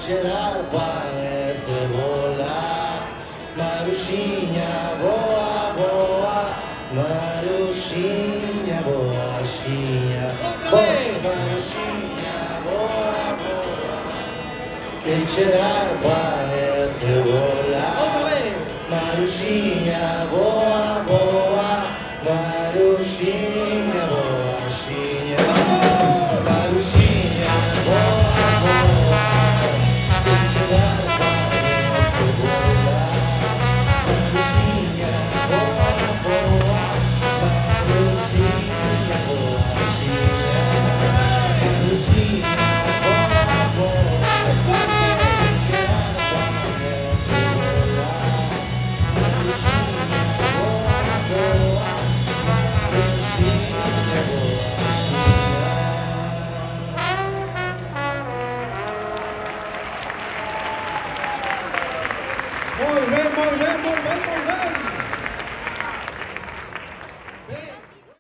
tirar para volar. Maruxinha, voa, voa. Maruxinha, boachinha. Maruxinha, voa, voa. Quer tirar para volar. Maruxinha, voa, voa. Maruxinha, boachinha. Maruxinha, voa, voa. Quer tirar para volar. Maruxinha, voa, voa. Maruxinha, boachinha. Maruxinha, voa, voa. Quer tirar para voar. Maruxinha, voa, voa. Maruxinha, boachinha. Molt bé, molt bé, molt bé, molt bé.